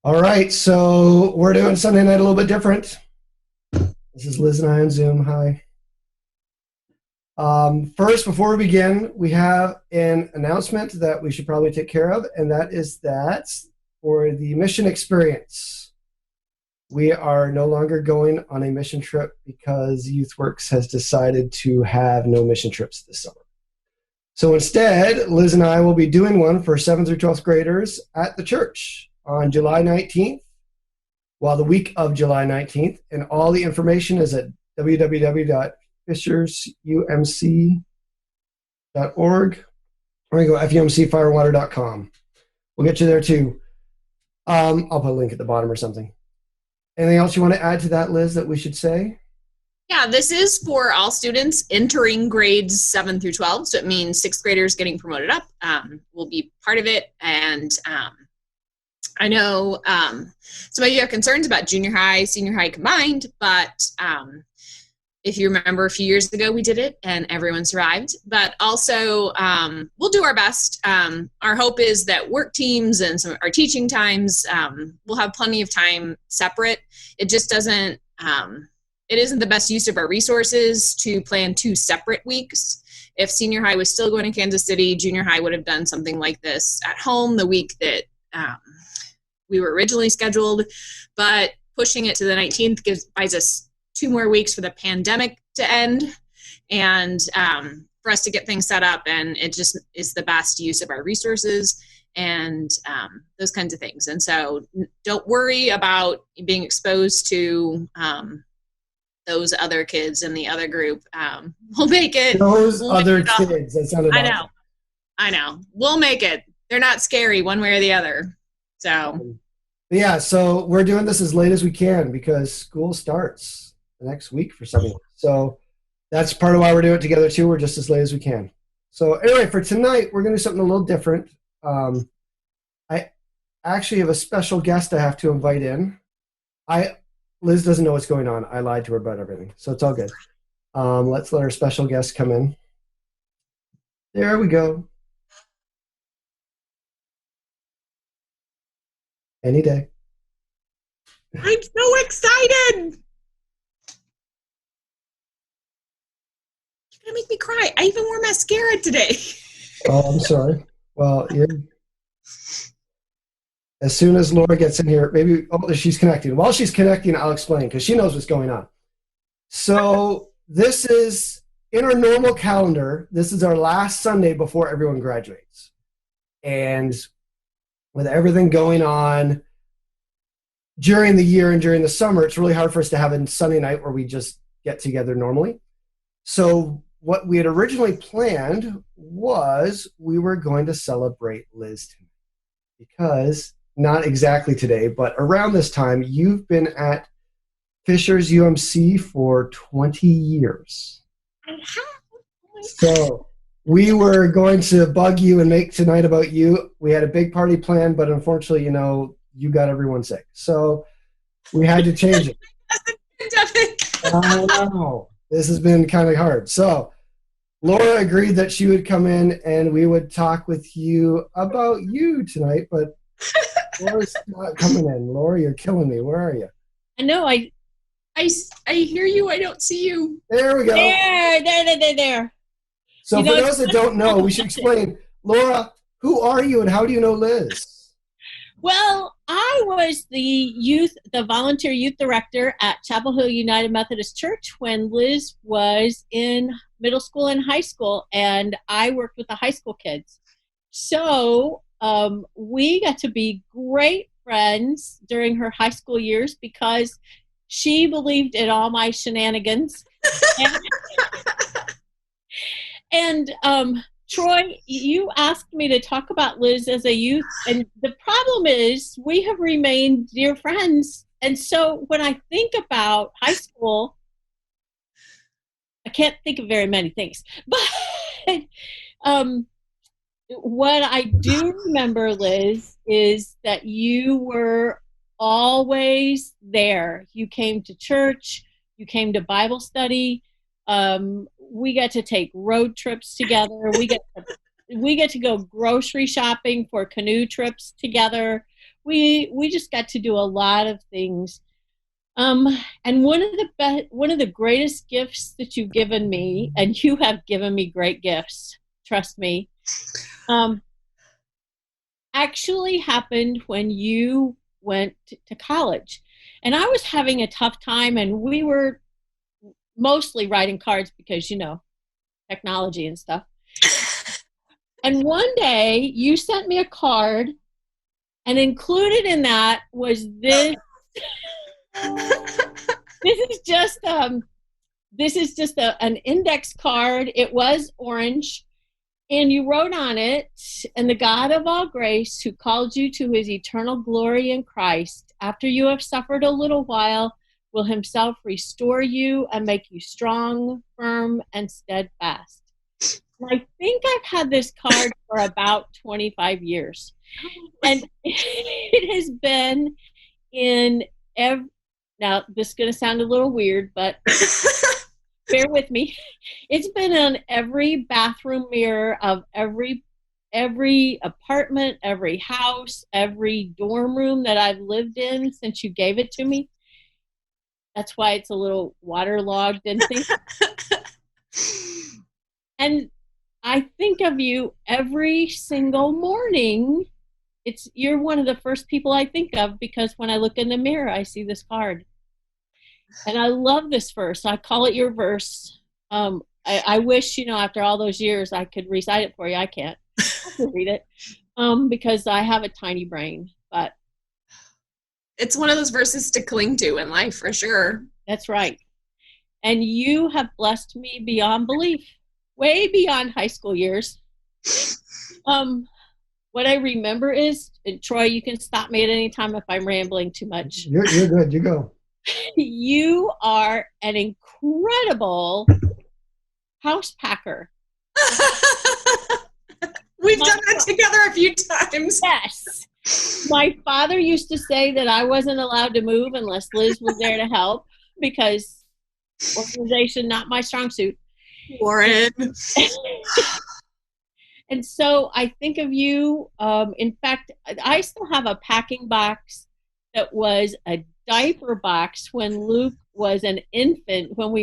All right, so we're doing Sunday night a little bit different. This is Liz and I on Zoom. Hi. First, before we begin, we have an announcement that we should probably take care of, and that is that for the mission experience, we are no longer going on a mission trip because YouthWorks has decided to have no mission trips this summer. So instead, Liz and I will be doing one for 7th through 12th graders at the church on July 19th. Well, the week of July 19th, and all the information is at www.fishersumc.org, or you go fumcfirewater.com. We'll get you there too. I'll put a link at the bottom or something. Anything else you want to add to that, Liz, that we should say? Yeah, this is for all students entering grades 7 through 12, so it means 6th graders getting promoted up will be part of it, and I know some of you have concerns about junior high, senior high combined, but if you remember a few years ago, we did it and everyone survived. But also, we'll do our best. Our hope is that work teams and some of our teaching times, we'll have plenty of time separate. It just doesn't, it isn't the best use of our resources to plan 2 separate weeks. If senior high was still going to Kansas City, junior high would have done something like this at home the week that we were originally scheduled, but pushing it to the 19th buys us 2 more weeks for the pandemic to end and for us to get things set up, and it just is the best use of our resources and those kinds of things. And so don't worry about being exposed to those other kids in the other group. We'll make it. Those other kids. That sounded awesome. I know. We'll make it. They're not scary one way or the other. So, yeah, so we're doing this as late as we can because school starts the next week for some of you. So that's part of why we're doing it together too. We're just as late as we can. So anyway, for tonight, we're going to do something a little different. I actually have a special guest I have to invite in. Liz doesn't know what's going on. I lied to her about everything, so it's all good. Let's let our special guest come in. There we go. Any day. I'm so excited. You're gonna make me cry. I even wore mascara today. Oh, I'm sorry. Well, as soon as Laura gets in here, maybe she's connecting. While she's connecting, I'll explain because she knows what's going on. So this is in our normal calendar. This is our last Sunday before everyone graduates, and with everything going on during the year and during the summer, it's really hard for us to have a Sunday night where we just get together normally. So what we had originally planned was we were going to celebrate Liz tonight because not exactly today, but around this time, you've been at Fishers UMC for 20 years. So we were going to bug you and make tonight about you. We had a big party planned, but unfortunately, you got everyone sick. So we had to change it. I know. This has been kind of hard. So Laura agreed that she would come in and we would talk with you about you tonight, but Laura's not coming in. Laura, you're killing me. Where are you? I know. I hear you. I don't see you. There we go. There. So for those that don't know, we should explain. Laura, who are you and how do you know Liz? Well, I was the volunteer youth director at Chapel Hill United Methodist Church when Liz was in middle school and high school, and I worked with the high school kids. So we got to be great friends during her high school years because she believed in all my shenanigans. And Troy, you asked me to talk about Liz as a youth, and the problem is we have remained dear friends. And so when I think about high school, I can't think of very many things. But what I do remember, Liz, is that you were always there. You came to church, you came to Bible study. We get to take road trips together. We get to go grocery shopping for canoe trips together. we just got to do a lot of things. And one of the greatest gifts that you've given me, and you have given me great gifts, trust me, actually happened when you went to college. And I was having a tough time, and we were mostly writing cards because, technology and stuff. And one day you sent me a card, and included in that was this. This is just an index card. It was orange, and you wrote on it, "And the God of all grace, who called you to his eternal glory in Christ, after you have suffered a little while, will himself restore you and make you strong, firm, and steadfast." And I think I've had this card for about 25 years. And it has been in every, now this is going to sound a little weird, but bear with me. It's been on every bathroom mirror of every apartment, every house, every dorm room that I've lived in since you gave it to me. That's why it's a little waterlogged and things. And I think of you every single morning. You're one of the first people I think of, because when I look in the mirror, I see this card. And I love this verse. I call it your verse. I wish, after all those years, I could recite it for you. I can't. I can read it because I have a tiny brain. But it's one of those verses to cling to in life, for sure. That's right. And you have blessed me beyond belief, way beyond high school years. What I remember is, and Troy, you can stop me at any time if I'm rambling too much. You're good. You go. You are an incredible house packer. We've done that together a few times. Yes. My father used to say that I wasn't allowed to move unless Liz was there to help, because organization, not my strong suit. Warren. And so I think of you. In fact, I still have a packing box that was a diaper box when Luke was an infant, when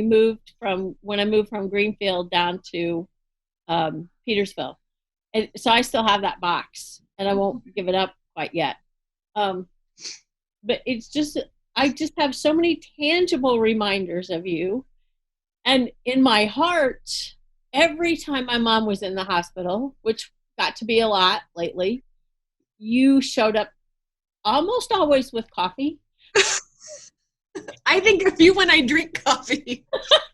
I moved from Greenfield down to Petersville. And so I still have that box, and I won't give it up quite yet. But it's just, I just have so many tangible reminders of you. And in my heart, every time my mom was in the hospital, which got to be a lot lately, you showed up almost always with coffee. I think of you when I drink coffee.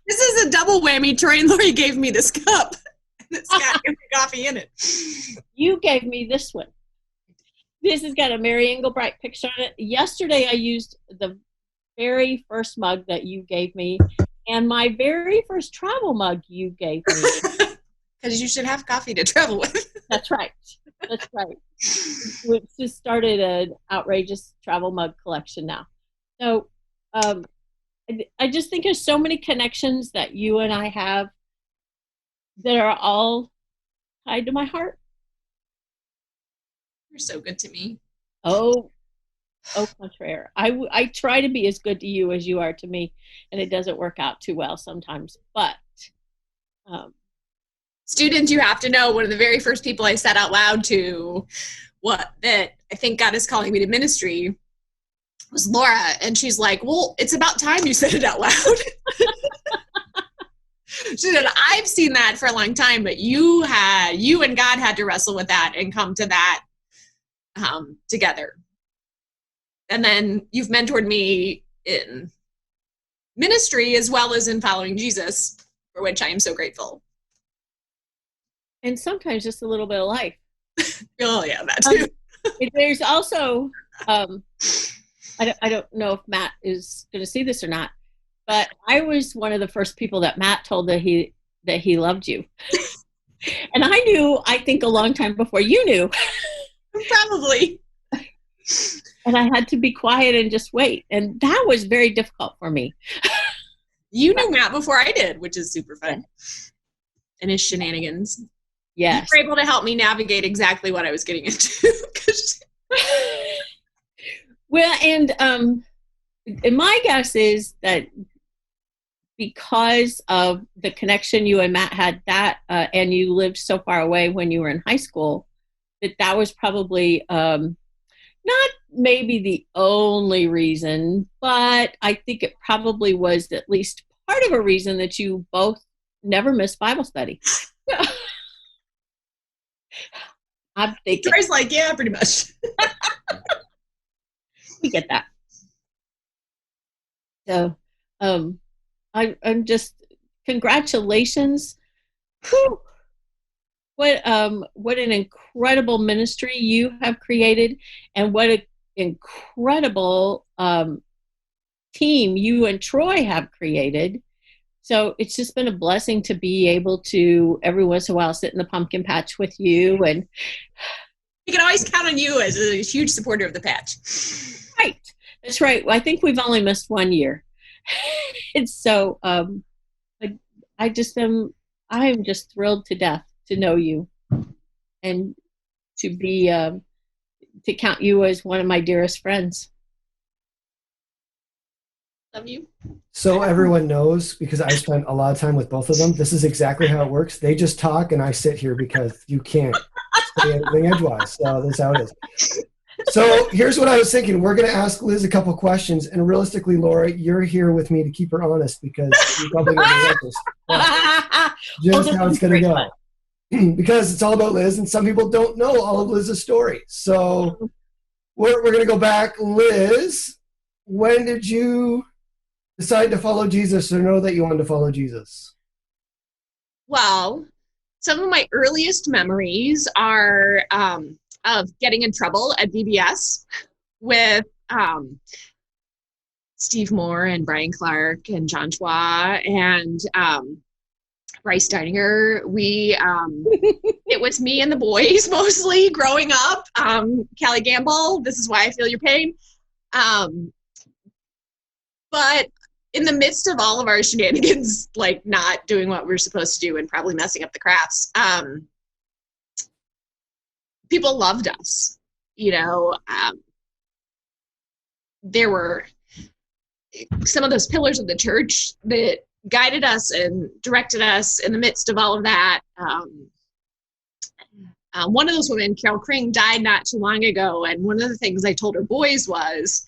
This is a double whammy. Troy and Lori gave me this cup. It's got coffee in it. You gave me this one. This has got a Mary Engelbright picture on it. Yesterday I used the very first mug that you gave me, and my very first travel mug you gave me. Because you should have coffee to travel with. That's right. That's right. We've just started an outrageous travel mug collection now. So I just think there's so many connections that you and I have that are all tied to my heart. You're so good to me. Oh, contraire. I try to be as good to you as you are to me, and it doesn't work out too well sometimes. But students, you have to know, one of the very first people I said out loud to that I think God is calling me to ministry was Laura, and she's like, "Well, it's about time you said it out loud." She said, "I've seen that for a long time, but you and God had to wrestle with that and come to that together. And then you've mentored me in ministry as well as in following Jesus, for which I am so grateful." And sometimes just a little bit of life. Oh yeah, that too. There's also, I don't know if Matt is going to see this or not, but I was one of the first people that Matt told that he loved you. And I knew, I think, a long time before you knew. Probably. And I had to be quiet and just wait. And that was very difficult for me. You knew Matt before I did, which is super fun. And his shenanigans. Yes. You were able to help me navigate exactly what I was getting into. Well, and my guess is that because of the connection you and Matt had and you lived so far away when you were in high school, that was probably not maybe the only reason, but I think it probably was at least part of a reason that you both never missed Bible study. I'm thinking. Troy's like, yeah, pretty much. We get that. So, I'm just, congratulations. Whew. What an incredible ministry you have created, and what an incredible team you and Troy have created. So it's just been a blessing to be able to every once in a while sit in the pumpkin patch with you. And you can always count on you as a huge supporter of the patch. Right. That's right. I think we've only missed 1 year. And so I am just thrilled to death to know you, and to be to count you as one of my dearest friends. Love you. So everyone knows, because I spent a lot of time with both of them, this is exactly how it works. They just talk and I sit here because you can't say anything edgewise. So that's how it is. So here's what I was thinking. We're going to ask Liz a couple questions, and realistically, Laura, you're here with me to keep her honest, because you probably never like this. Just how it's going to go. Because it's all about Liz, and some people don't know all of Liz's story. So we're going to go back. Liz, when did you decide to follow Jesus, or know that you wanted to follow Jesus? Well, some of my earliest memories are of getting in trouble at VBS with Steve Moore and Brian Clark and John Chua and Bryce Steininger. It was me and the boys mostly growing up. Callie Gamble, This Is Why I Feel Your Pain. But in the midst of all of our shenanigans, like not doing what we were supposed to do and probably messing up the crafts, people loved us. There were some of those pillars of the church that guided us and directed us in the midst of all of that. One of those women, Carol Kring, died not too long ago, and one of the things I told her boys was,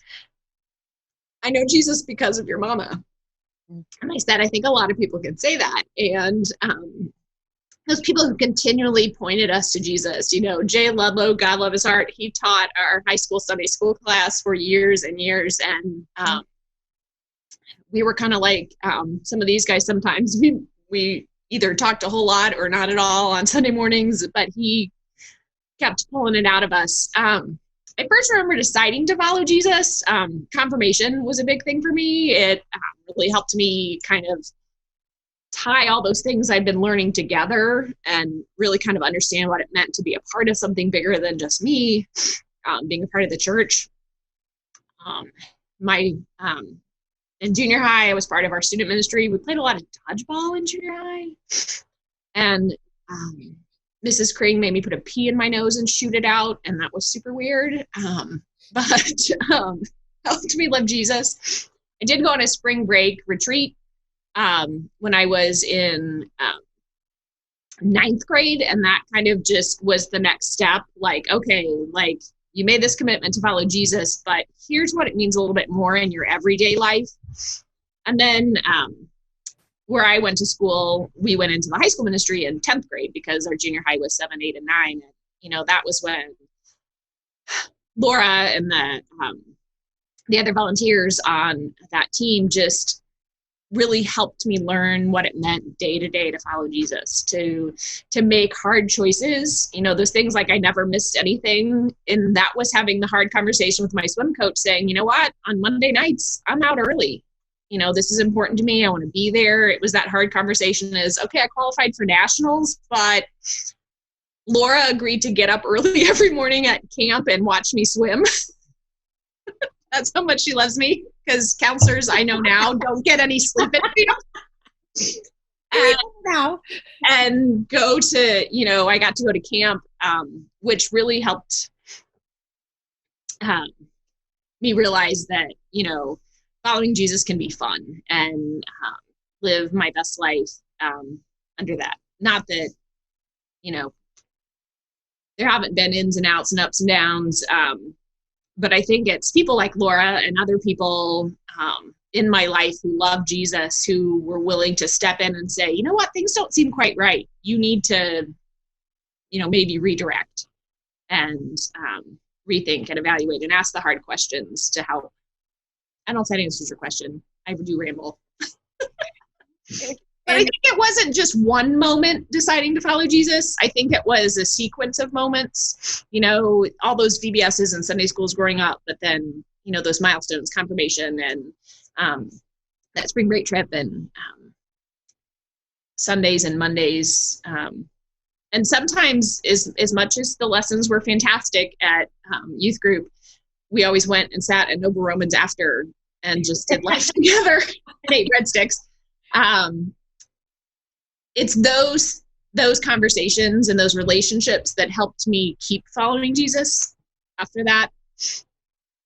I know Jesus because of your mama. And I said, I think a lot of people can say that. And those people who continually pointed us to Jesus, Jay Ludlow, God love his heart, he taught our high school Sunday school class for years and years. And we were kind of like some of these guys sometimes. We either talked a whole lot or not at all on Sunday mornings, but he kept pulling it out of us. I first remember deciding to follow Jesus. Confirmation was a big thing for me. It really helped me kind of tie all those things I'd been learning together and really kind of understand what it meant to be a part of something bigger than just me, being a part of the church. In junior high, I was part of our student ministry. We played a lot of dodgeball in junior high. And Mrs. Kring made me put a pea in my nose and shoot it out, and that was super weird. But helped me love Jesus. I did go on a spring break retreat when I was in 9th grade, and that kind of just was the next step. Like, okay, like you made this commitment to follow Jesus, but here's what it means a little bit more in your everyday life. And then where I went to school, we went into the high school ministry in 10th grade because our junior high was 7, 8, and 9. And, that was when Laura and the other volunteers on that team just really helped me learn what it meant day to day to follow Jesus, to make hard choices. Those things like I never missed anything. And that was having the hard conversation with my swim coach saying, you know what, on Monday nights, I'm out early. This is important to me. I want to be there. It was that hard conversation is, okay, I qualified for nationals, but Laura agreed to get up early every morning at camp and watch me swim. That's how much she loves me, because counselors, I know now, don't get any sleep at night. And go to, I got to go to camp, which really helped me realize that, following Jesus can be fun and live my best life under that. Not that, there haven't been ins and outs and ups and downs. But I think it's people like Laura and other people in my life who love Jesus, who were willing to step in and say, you know what, things don't seem quite right. You need to, maybe redirect and rethink and evaluate and ask the hard questions to help. I don't know if that answers your question. I do ramble. But I think it wasn't just one moment deciding to follow Jesus. I think it was a sequence of moments, all those VBSs and Sunday schools growing up, but then, those milestones, confirmation and that spring break trip and Sundays and Mondays. And sometimes as much as the lessons were fantastic at youth group, we always went and sat at Noble Romans after and just did life together and ate breadsticks. It's those conversations and those relationships that helped me keep following Jesus after that.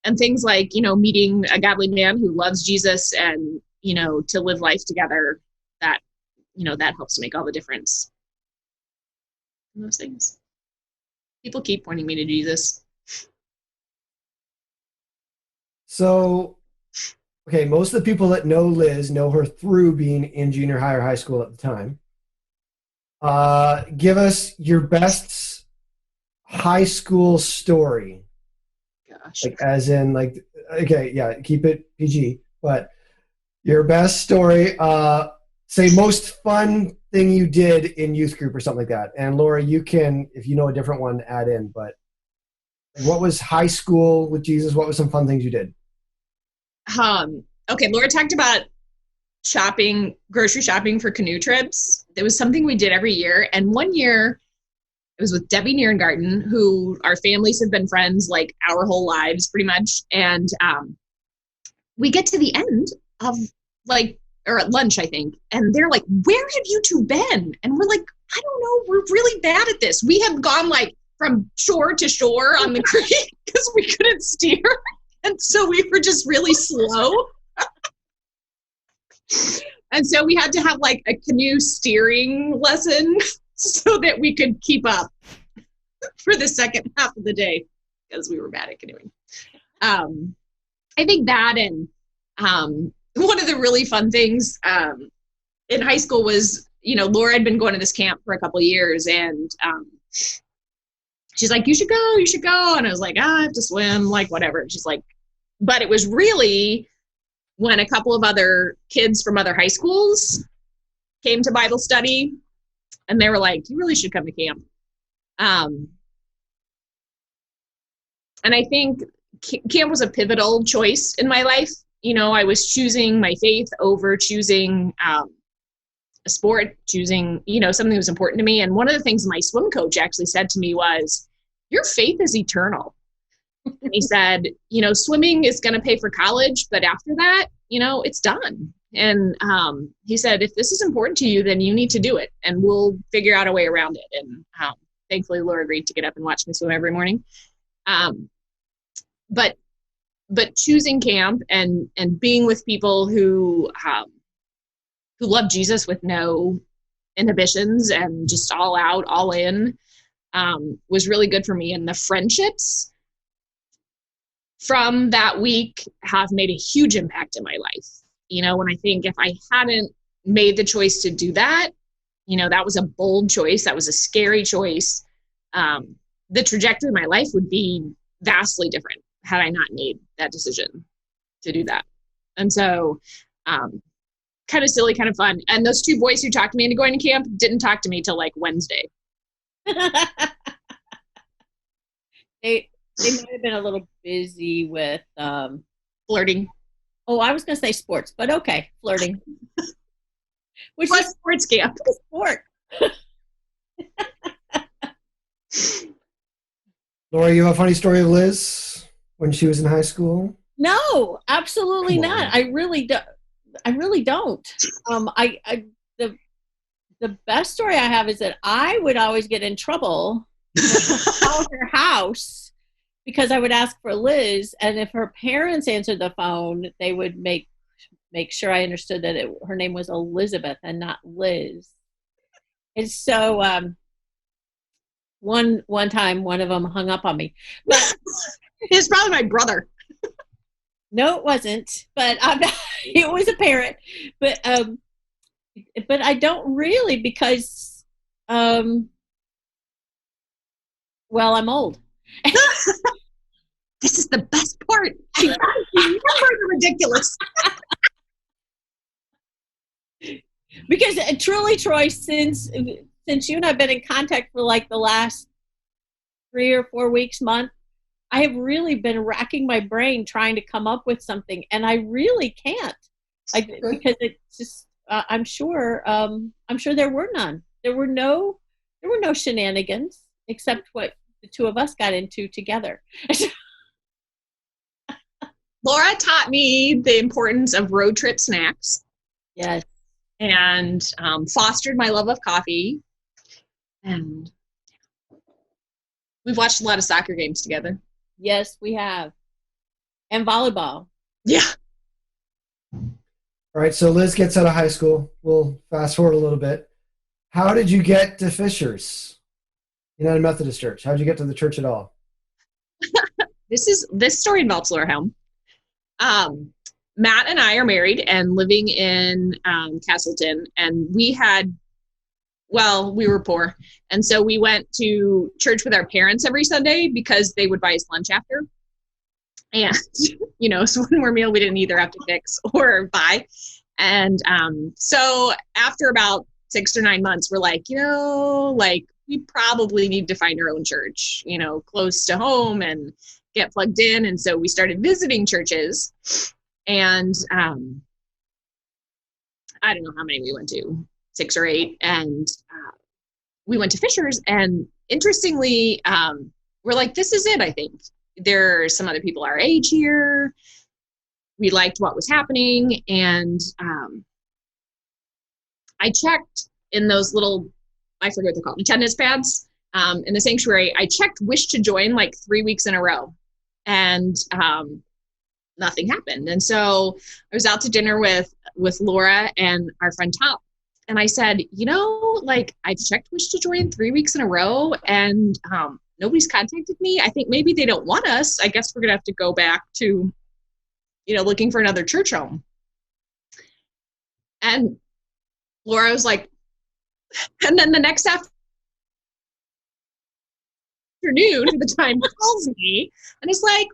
And things like, meeting a godly man who loves Jesus and, to live life together, that, that helps make all the difference in those things. People keep pointing me to Jesus. So, okay, most of the people that know Liz know her through being in junior high or high school at the time. Give us your best high school story. Gosh. As in, okay, yeah, keep it PG, but your best story, say most fun thing you did in youth group or something like that. And Laura, you can, if you know a different one, add in, but what was high school with Jesus? What was some fun things you did? Okay, Laura talked about grocery shopping for canoe trips. It was something we did every year. And one year it was with Debbie Nierengarten, who our families have been friends like our whole lives pretty much. And we get to the end of or at lunch, I think. And they're like, where have you two been? And we're like, I don't know. We're really bad at this. We have gone from shore to shore on the creek because we couldn't steer. And so we were just really slow. And so we had to have a canoe steering lesson so that we could keep up for the second half of the day because we were bad at canoeing. I think that, and one of the really fun things in high school was, Laura had been going to this camp for a couple of years, and she's like, you should go. And I was like, I have to swim, whatever. And she's like, but it was really when a couple of other kids from other high schools came to Bible study, and they were like, you really should come to camp. And I think camp was a pivotal choice in my life. I was choosing my faith over choosing a sport, choosing, something that was important to me. And one of the things my swim coach actually said to me was, your faith is eternal. And he said, swimming is going to pay for college, but after that, it's done. And he said, if this is important to you, then you need to do it, and we'll figure out a way around it. And thankfully, Laura agreed to get up and watch me swim every morning. But choosing camp and being with people who love Jesus with no inhibitions and just all out, all in, was really good for me. And the friendships from that week have made a huge impact in my life. When I think if I hadn't made the choice to do that, that was a bold choice. That was a scary choice. The trajectory of my life would be vastly different had I not made that decision to do that. And so kind of silly, kind of fun. And those two boys who talked me into going to camp didn't talk to me till Wednesday. They might have been a little busy with flirting. Oh, I was going to say sports, but okay, flirting. Which is sports camp. Sport. Laura, you have a funny story of Liz when she was in high school? No, absolutely not. I really don't. The best story I have is that I would always get in trouble at her house because I would ask for Liz, and if her parents answered the phone, they would make sure I understood that her name was Elizabeth and not Liz. And so one time, one of them hung up on me. But it's probably my brother. No, it wasn't. But it was a parent. But I don't really, because well, I'm old. This is the best part. She remembers the ridiculous. Because truly, Troy, since you and I have been in contact for like the last 3 or 4 weeks, month, I have really been racking my brain trying to come up with something, and I really can't. Because it's just I'm sure there were none. There were no shenanigans except what the two of us got into together. Laura taught me the importance of road trip snacks. Yes. And fostered my love of coffee. And we've watched a lot of soccer games together. Yes, we have. And volleyball. Yeah. All right, so Liz gets out of high school. We'll fast forward a little bit. How did you get to Fishers United Methodist Church? How did you get to the church at all? This story involves Laura Helm. Matt and I are married and living in Castleton, and we were poor. And so we went to church with our parents every Sunday because they would buy us lunch after. And, so one more meal we didn't either have to fix or buy. And so after about 6 or 9 months, we're like, we probably need to find our own church, close to home and get plugged in. And so we started visiting churches. And I don't know how many we went to, 6 or 8. And we went to Fishers. And interestingly, we're like, this is it, I think. There are some other people our age here. We liked what was happening. And I checked in those little, I forget what they're called, attendance pads in the sanctuary. I checked wish to join like 3 weeks in a row. And nothing happened. And so I was out to dinner with Laura and our friend Tom. And I said, I've checked wish to join 3 weeks in a row and nobody's contacted me. I think maybe they don't want us. I guess we're going to have to go back to, looking for another church home. And Laura was like, and then the next afternoon, at the time, calls me and it's like,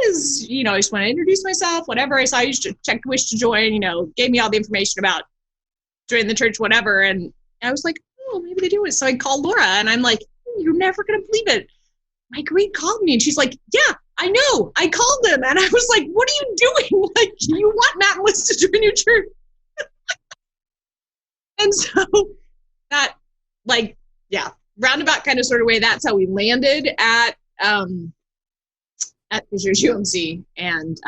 Liz, I just want to introduce myself, whatever. I saw you checked wish to join, gave me all the information about joining the church, whatever. And I was like, oh, maybe they do it. So I called Laura and I'm like, you're never going to believe it. My grade called me and she's like, yeah, I know. I called them. And I was like, what are you doing? Like, you want Matt and Liz to join your church? And so that, roundabout kind of sort of way, that's how we landed at Fishers UMC. And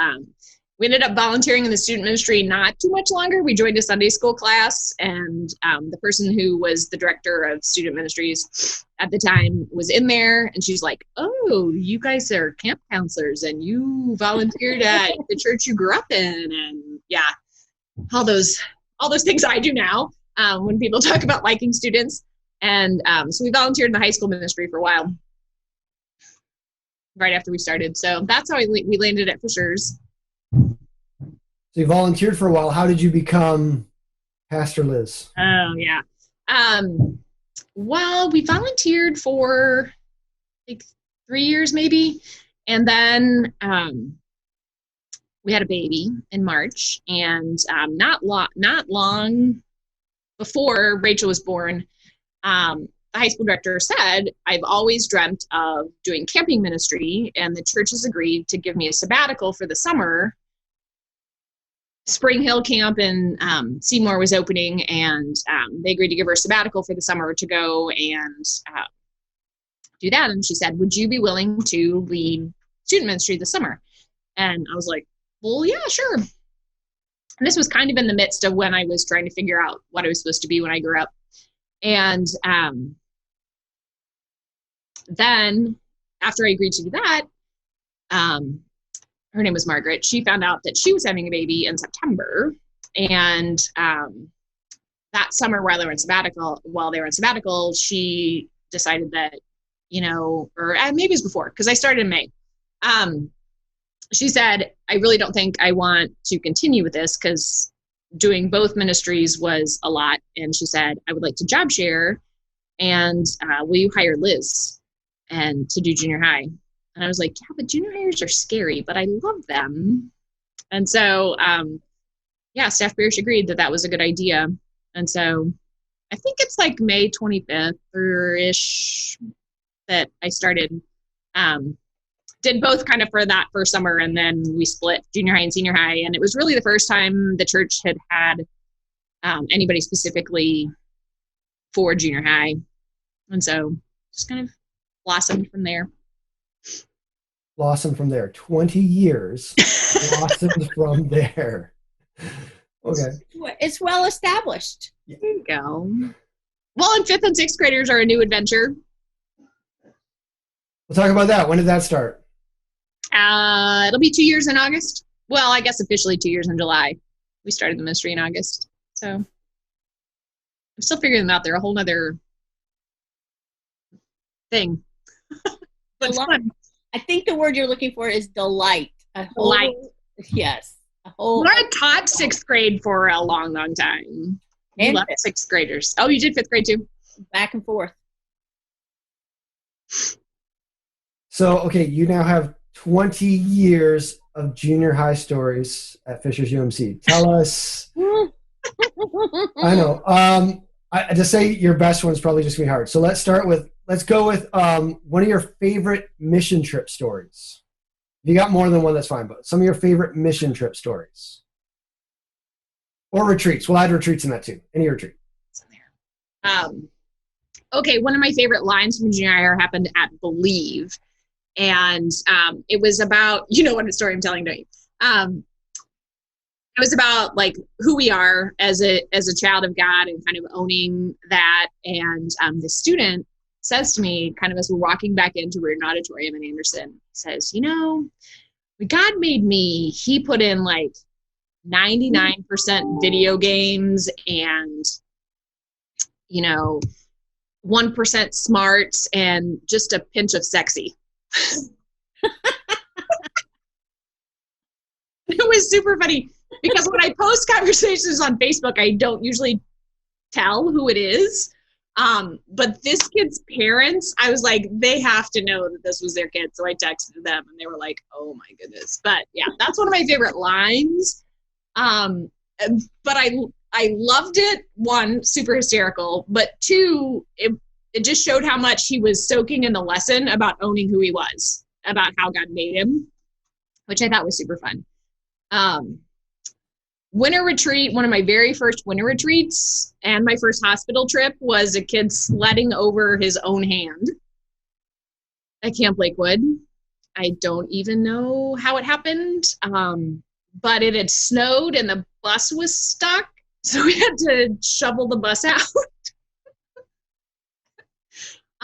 we ended up volunteering in the student ministry not too much longer. We joined a Sunday school class, and the person who was the director of student ministries at the time was in there, and she's like, oh, you guys are camp counselors and you volunteered at the church you grew up in. And yeah, all those things I do now when people talk about liking students. And so we volunteered in the high school ministry for a while right after we started. So that's how we landed at Fishers. So you volunteered for a while. How did you become Pastor Liz? Oh, yeah. Well, we volunteered for like 3 years maybe. And then we had a baby in March. And not long before Rachel was born, the high school director said, I've always dreamt of doing camping ministry, and the church has agreed to give me a sabbatical for the summer. Spring Hill Camp in Seymour was opening, and they agreed to give her a sabbatical for the summer to go and do that. And she said, would you be willing to lead student ministry this summer? And I was like, well, yeah, sure. And this was kind of in the midst of when I was trying to figure out what I was supposed to be when I grew up. And then after I agreed to do that, her name was Margaret. She found out that she was having a baby in September. And that summer while they were in sabbatical, she decided that, or maybe it was before, because I started in May. She said, I really don't think I want to continue with this because doing both ministries was a lot. And she said, I would like to job share, and will you hire Liz and to do junior high? And I was like, yeah, but junior hires are scary, but I love them. And so, Staff Parrish agreed that was a good idea. And so I think it's like May 25th-ish that I started, did both kind of for that first summer, and then we split junior high and senior high. And it was really the first time the church had anybody specifically for junior high. And so just kind of blossomed from there. Blossomed from there. 20 years blossomed from there. Okay. It's well established. There you go. Well, and 5th and 6th graders are a new adventure. We'll talk about that. When did that start? It'll be 2 years in August. Well, I guess officially 2 years in July. We started the ministry in August. So I'm still figuring them out. They're a whole nother thing. But fun. I think the word you're looking for is delight. Delight. Yes. I taught 6th grade for a long, long time. I love 6th graders. Oh, you did 5th grade too? Back and forth. So, okay, you now have 20 years of junior high stories at Fishers UMC. Tell us. I know. I just say your best one's probably just gonna be hard. So let's go with one of your favorite mission trip stories. If you got more than one, that's fine, but some of your favorite mission trip stories. Or retreats. We'll add retreats in that too. Any retreat. Okay, one of my favorite lines from junior high happened at Believe. And it was about, you know what story I'm telling, don't you? It was about like who we are as a child of God and kind of owning that. And the student says to me, kind of as we're walking back into Reardon Auditorium in Anderson, says, when God made me, he put in like 99% video games and, 1% smarts and just a pinch of sexy. It was super funny because when I post conversations on Facebook, I don't usually tell who it is. But this kid's parents, I was like, they have to know that this was their kid. So I texted them and they were like, oh my goodness. But yeah, that's one of my favorite lines. But I loved it. One, super hysterical, but two, it just showed how much he was soaking in the lesson about owning who he was, about how God made him, which I thought was super fun. Winter retreat, one of my very first winter retreats and my first hospital trip was a kid sledding over his own hand at Camp Lakewood. I don't even know how it happened, but it had snowed and the bus was stuck, so we had to shovel the bus out.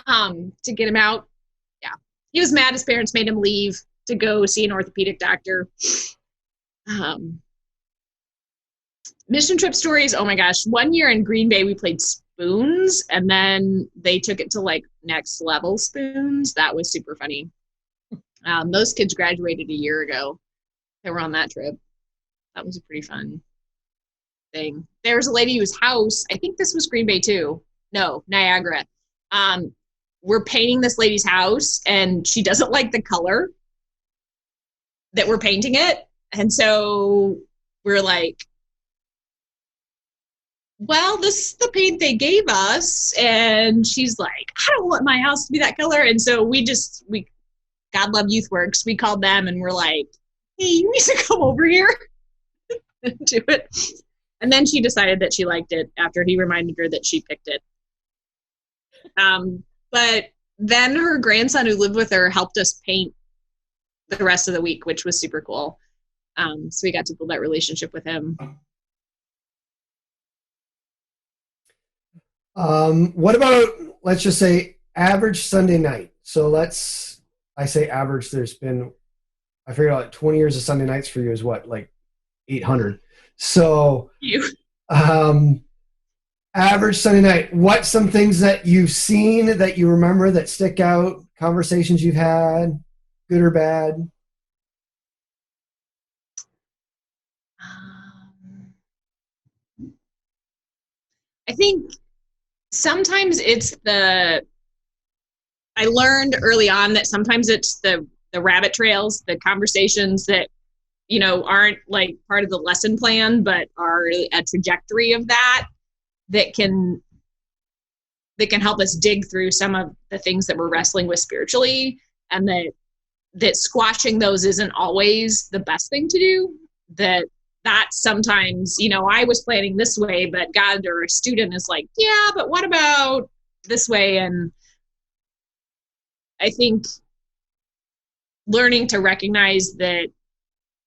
To get him out. Yeah. He was mad his parents made him leave to go see an orthopedic doctor. Mission trip stories. Oh my gosh. One year in Green Bay, we played spoons and then they took it to like next level spoons. That was super funny. Those kids graduated a year ago. They were on that trip. That was a pretty fun thing. There was a lady whose house, I think this was Green Bay too. No, Niagara. We're painting this lady's house and she doesn't like the color that we're painting it. And so we're like, well, this is the paint they gave us. And she's like, I don't want my house to be that color. And so we God Love Youth Works, we called them and we're like, hey, you need to come over here and do it. And then she decided that she liked it after he reminded her that she picked it. But then her grandson who lived with her helped us paint the rest of the week, which was super cool. So we got to build that relationship with him. What about, let's just say, average Sunday night? So I say average, there's been I figured out 20 years of Sunday nights for you is what, like 800. So You. Average Sunday night. What's some things that you've seen that you remember that stick out? Conversations you've had, good or bad? I think sometimes I learned early on that sometimes it's the rabbit trails, the conversations that, aren't like part of the lesson plan, but are a trajectory of that can help us dig through some of the things that we're wrestling with spiritually, and that squashing those isn't always the best thing to do. That sometimes, I was planning this way, but God or a student is like, yeah, but what about this way? And I think learning to recognize that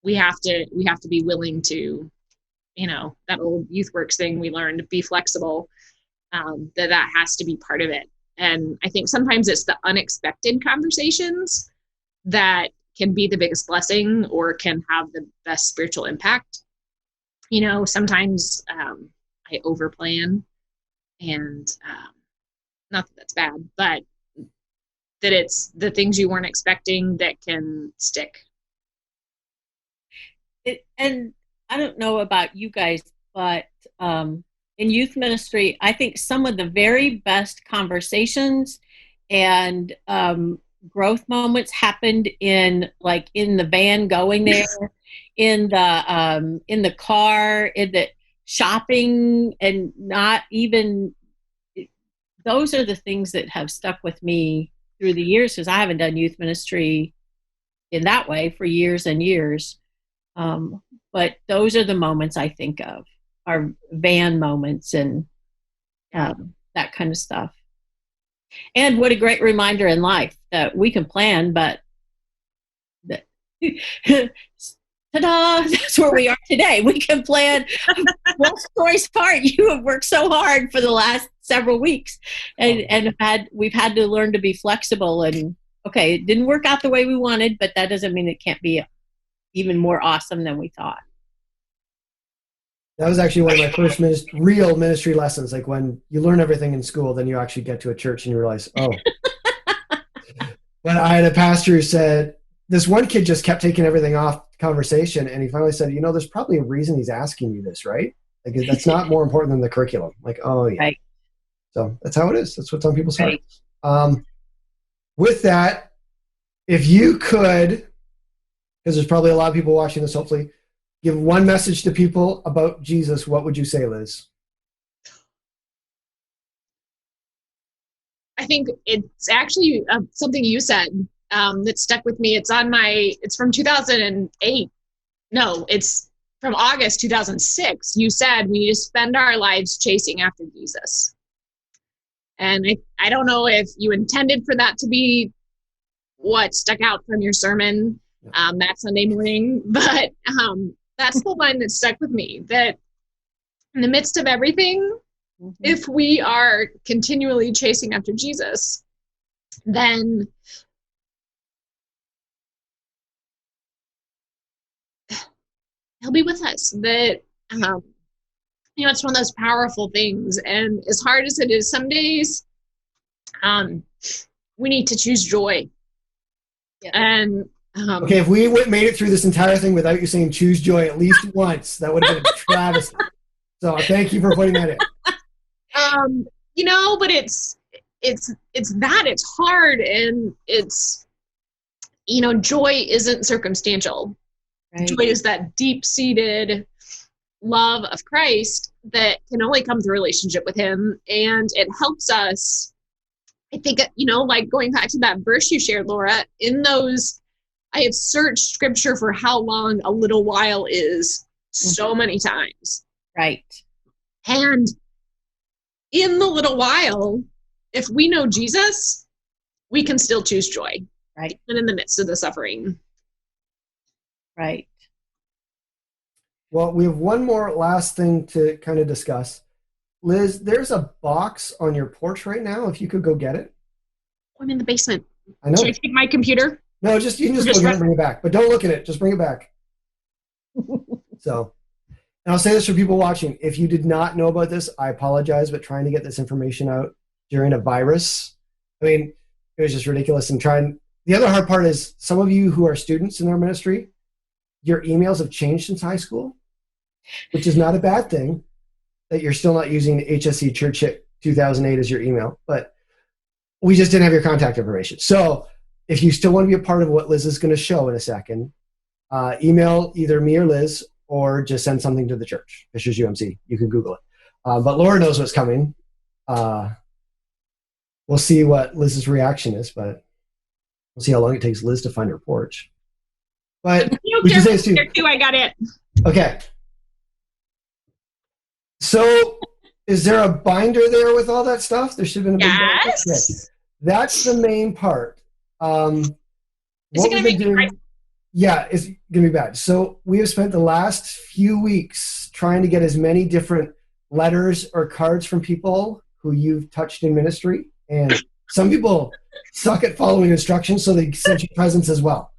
we have to be willing to, that old youth works thing we learned, be flexible, that has to be part of it. And I think sometimes it's the unexpected conversations that can be the biggest blessing or can have the best spiritual impact. Sometimes I overplan, and not that that's bad, but that it's the things you weren't expecting that can stick. And I don't know about you guys, but in youth ministry, I think some of the very best conversations and growth moments happened in the van going there, in the car, in the shopping, and not even. Those are the things that have stuck with me through the years, because I haven't done youth ministry in that way for years and years. But those are the moments I think of, are van moments and that kind of stuff. And what a great reminder in life that we can plan, but that, ta-da, that's where we are today. We can plan. Well, story's part. You have worked so hard for the last several weeks, and we've had to learn to be flexible. And okay, it didn't work out the way we wanted, but that doesn't mean it can't be even more awesome than we thought. That was actually one of my first real ministry lessons. Like when you learn everything in school, then you actually get to a church and you realize, oh. But I had a pastor who said, this one kid just kept taking everything off conversation, and he finally said, there's probably a reason he's asking you this, right? Like, that's not more important than the curriculum. Like, oh, yeah. Right. So that's how it is. That's what's on people's hearts. With that, if you could, because there's probably a lot of people watching this, hopefully, give one message to people about Jesus, what would you say, Liz? I think it's actually something you said that stuck with me. It's from 2008. No, it's from August 2006. You said we need to spend our lives chasing after Jesus. And I don't know if you intended for that to be what stuck out from your sermon that Sunday morning, but that's the one that stuck with me, that in the midst of everything, if we are continually chasing after Jesus, then he'll be with us. That it's one of those powerful things. And as hard as it is some days, we need to choose joy. Yeah. And okay, if we made it through this entire thing without you saying choose joy at least once, that would have been a travesty. So thank you for putting that in. But it's that it's hard, and it's, joy isn't circumstantial. Right. Joy is that deep-seated love of Christ that can only come through relationship with him. And it helps us, I think, like going back to that verse you shared, Laura, in those, I have searched scripture for how long a little while is so many times. Right. And in the little while, if we know Jesus, we can still choose joy. Right. And in the midst of the suffering. Right. Well, we have one more last thing to kind of discuss. Liz, there's a box on your porch right now. If you could go get it. I'm in the basement. I know. Should I take my computer? No, you can just go get it and bring it back. But don't look at it. Just bring it back. So, and I'll say this for people watching. If you did not know about this, I apologize, but trying to get this information out during a virus, I mean, it was just ridiculous. And the other hard part is some of you who are students in our ministry, your emails have changed since high school, which is not a bad thing that you're still not using HSC Church Hit 2008 as your email, but we just didn't have your contact information. So if you still want to be a part of what Liz is going to show in a second, email either me or Liz, or just send something to the church, Fishers UMC. You can Google it. But Laura knows what's coming. We'll see what Liz's reaction is, but we'll see how long it takes Liz to find her porch. But we can say this too. I got it. Okay. So is there a binder there with all that stuff? There should have been a big binder. Okay. That's the main part. Is it going to make me Yeah, it's going to be bad. So we have spent the last few weeks trying to get as many different letters or cards from people who you've touched in ministry. And some people suck at following instructions, so they sent you presents as well.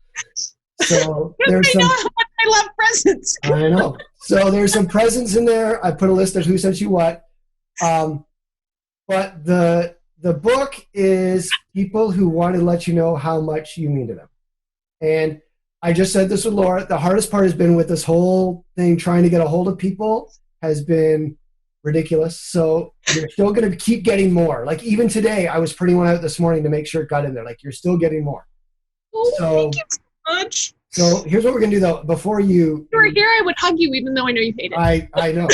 So there's some. I love presents. I know. So there's some presents in there. I put a list of who sent you what. But the book is people who want to let you know how much you mean to them. And I just said this with Laura. The hardest part has been with this whole thing, trying to get a hold of people has been ridiculous. So you're still going to keep getting more. Like even today, I was printing one out this morning to make sure it got in there. Like you're still getting more. Thank you so much. So here's what we're going to do though. Before you were here, I would hug you even though I know you hate it. I know.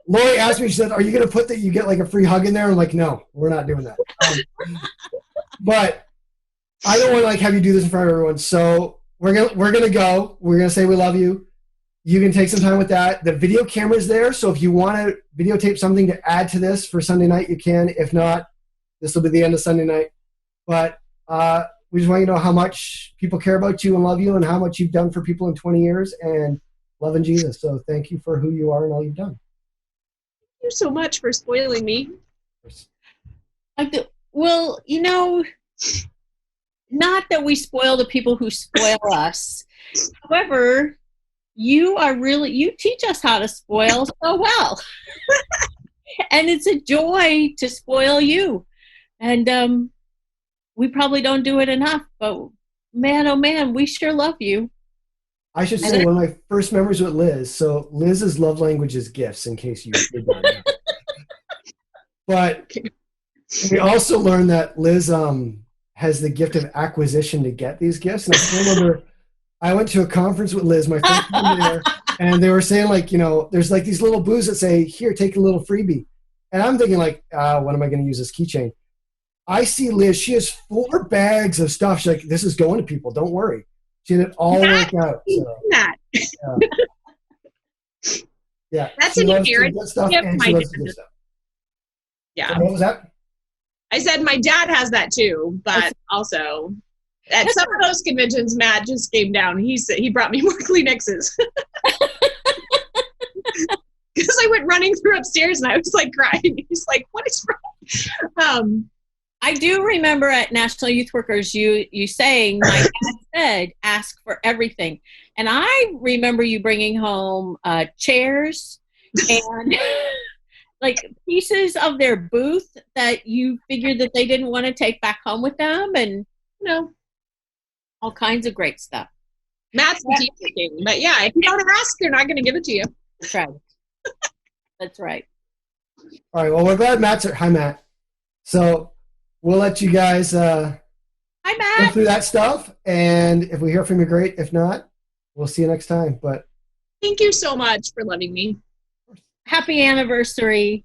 Lori asked me, she said, are you going to put that you get like a free hug in there? I'm like, no, we're not doing that. But I don't want to like have you do this in front of everyone. So we're gonna go. We're gonna say we love you. You can take some time with that. The video camera's there, so if you want to videotape something to add to this for Sunday night, you can. If not, this will be the end of Sunday night. But we just want you to know how much people care about you and love you, and how much you've done for people in 20 years, and loving Jesus. So thank you for who you are and all you've done. Thank you so much for spoiling me. Well, you know. Not that we spoil the people who spoil us. However, you teach us how to spoil so well. And it's a joy to spoil you. And we probably don't do it enough, but man, oh man, we sure love you. I should say one of my first memories with Liz. So Liz's love language is gifts, in case you did not know. But we also learned that Liz has the gift of acquisition to get these gifts. And I still remember I went to a conference with Liz, my first time there, and they were saying like, you know, there's like these little booths that say, here, take a little freebie. And I'm thinking like, when am I going to use this keychain? I see Liz, she has 4 bags of stuff. She's like, this is going to people, don't worry. She had it all worked out. So, yeah. That's an inherent gift. Yeah. So what was that? I said my dad has that too, but also at some of those conventions, Matt just came down. He brought me more Kleenexes because I went running through upstairs and I was like crying. He's like, "What is wrong?" I do remember at National Youth Workers you saying, my dad said, ask for everything, and I remember you bringing home chairs and. Like pieces of their booth that you figured that they didn't want to take back home with them, and you know, all kinds of great stuff. Matt's the teacher king, but yeah, if you don't ask, they're not going to give it to you. That's right. That's right. All right. Well, we're glad Matt's here. Hi, Matt. So we'll let you guys Hi, Matt. go through that stuff, and if we hear from you, great. If not, we'll see you next time. But thank you so much for loving me. Happy anniversary.